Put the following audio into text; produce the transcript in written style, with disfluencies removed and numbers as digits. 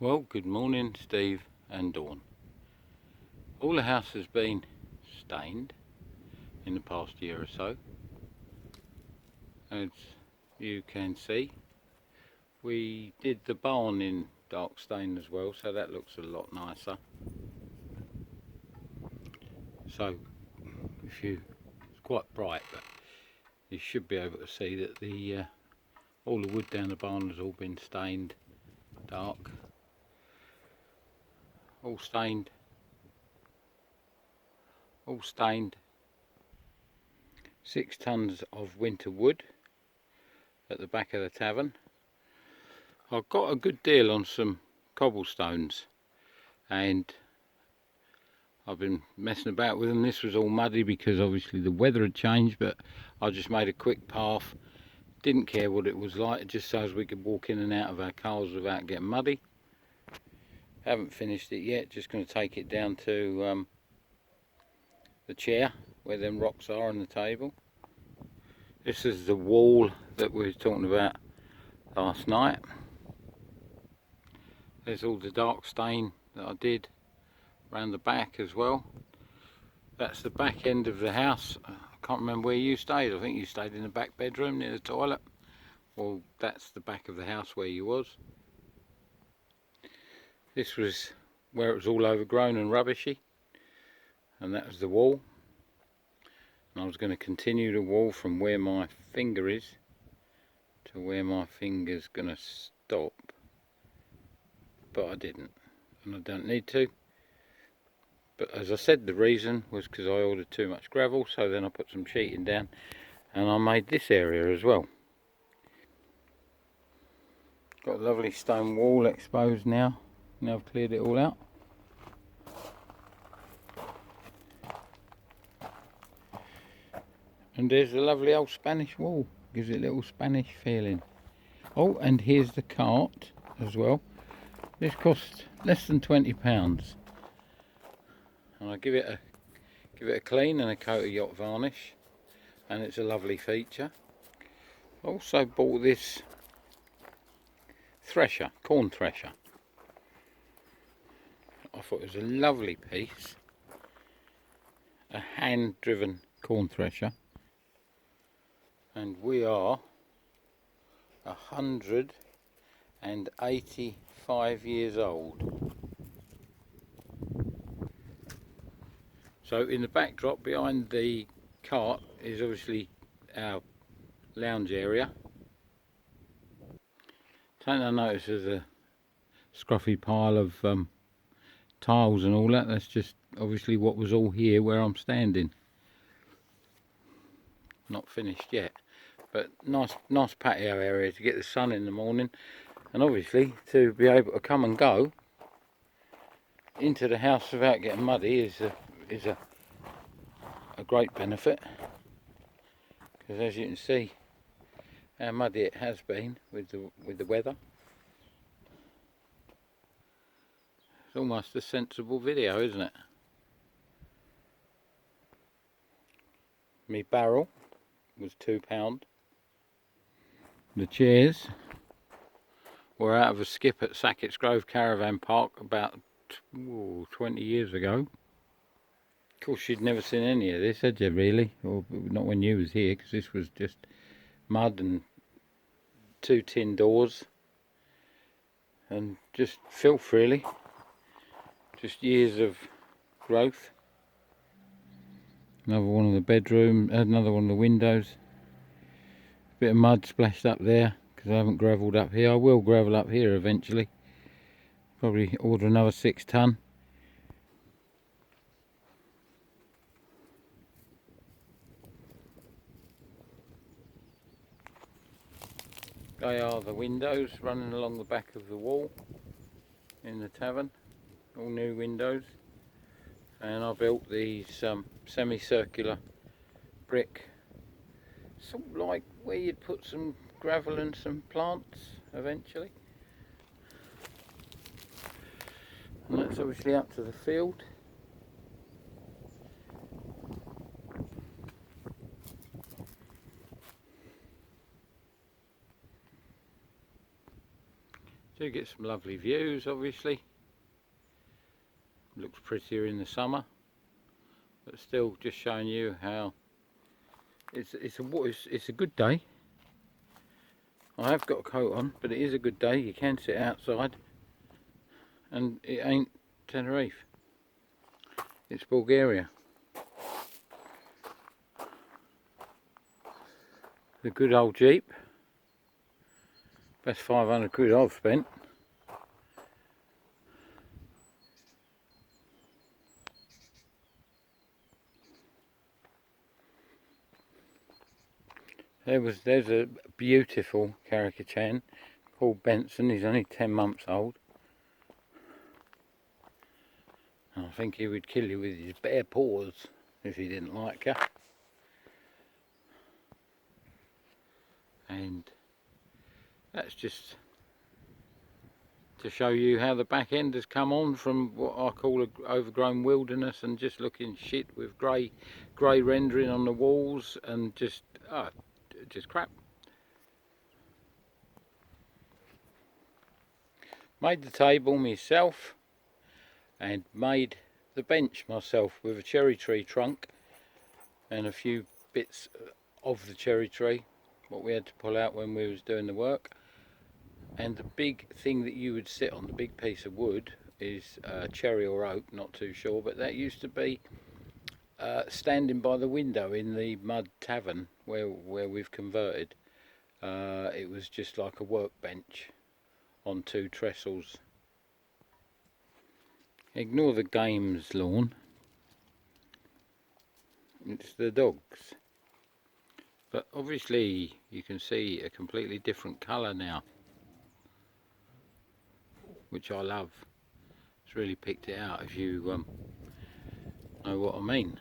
Well, good morning, Steve and Dawn. All the house has been stained in the past year or so. As you can see, we did the barn in dark stain as well, so that looks a lot nicer. So, it's quite bright, but you should be able to see that all the wood down the barn has all been stained dark. All stained. 6 tons of winter wood at the back of the tavern. I've got a good deal on some cobblestones and I've been messing about with them. This was all muddy because obviously the weather had changed, but I just made a quick path. Didn't care what it was like, just so as we could walk in and out of our cars without getting muddy. Haven't finished it yet, just going to take it down to the chair where them rocks are on the table. This is the wall that we were talking about last night. There's all the dark stain that I did around the back as well. That's the back end of the house. I can't remember where you stayed. I think you stayed in the back bedroom near the toilet. Well, that's the back of the house where you was. This was where it was all overgrown and rubbishy, and that was the wall. And I was going to continue the wall from where my finger is to where my finger's going to stop, but I didn't, and I don't need to. But as I said, the reason was because I ordered too much gravel, so then I put some sheeting down and I made this area as well. Got a lovely stone wall exposed now. Now I've cleared it all out. And there's a lovely old Spanish wall. Gives it a little Spanish feeling. Oh, and here's the cart as well. This cost less than £20. And I give it a clean and a coat of yacht varnish, and it's a lovely feature. Also bought this thresher, corn thresher. I thought it was a lovely piece, a hand driven corn thresher, and we are 185 years old. So in the backdrop behind the cart is obviously our lounge area. Don't I notice there's a scruffy pile of tiles and all that. That's just obviously what was all here where I'm standing. Not finished yet, but nice patio area to get the sun in the morning, and obviously to be able to come and go into the house without getting muddy is a great benefit, because as you can see how muddy it has been with the weather. It's almost a sensible video, isn't it? My barrel was £2. The chairs were out of a skip at Sackett's Grove Caravan Park about 20 years ago. Of course, you'd never seen any of this, had you, really? Or not when you was here, because this was just mud and 2 tin doors and just filth, really. Just years of growth. Another one of the bedroom, another one of the windows. Bit of mud splashed up there because I haven't gravelled up here. I will gravel up here eventually. Probably order another 6 ton. They are the windows running along the back of the wall in the tavern. All new windows. And I built these semicircular brick, sort of like where you'd put some gravel and some plants eventually. And that's obviously up to the field. Do get some lovely views, obviously. Looks prettier in the summer, but still just showing you how it's a good day. I have got a coat on, but it is a good day. You can sit outside, and it ain't Tenerife. It's Bulgaria. The good old Jeep. Best 500 quid I've spent. There's a beautiful caricature called Benson. He's only 10 months old. I think he would kill you with his bare paws if he didn't like you. And that's just to show you how the back end has come on from what I call an overgrown wilderness and just looking shit with grey rendering on the walls and just crap. Made the table myself and made the bench myself with a cherry tree trunk and a few bits of the cherry tree what we had to pull out when we was doing the work. And the big thing that you would sit on, the big piece of wood, is cherry or oak, not too sure, but that used to be standing by the window in the mud tavern where we've converted. It was just like a workbench on two trestles. Ignore the games lawn. It's the dogs. But obviously you can see a completely different colour now, which I love. It's really picked it out if you know what I mean.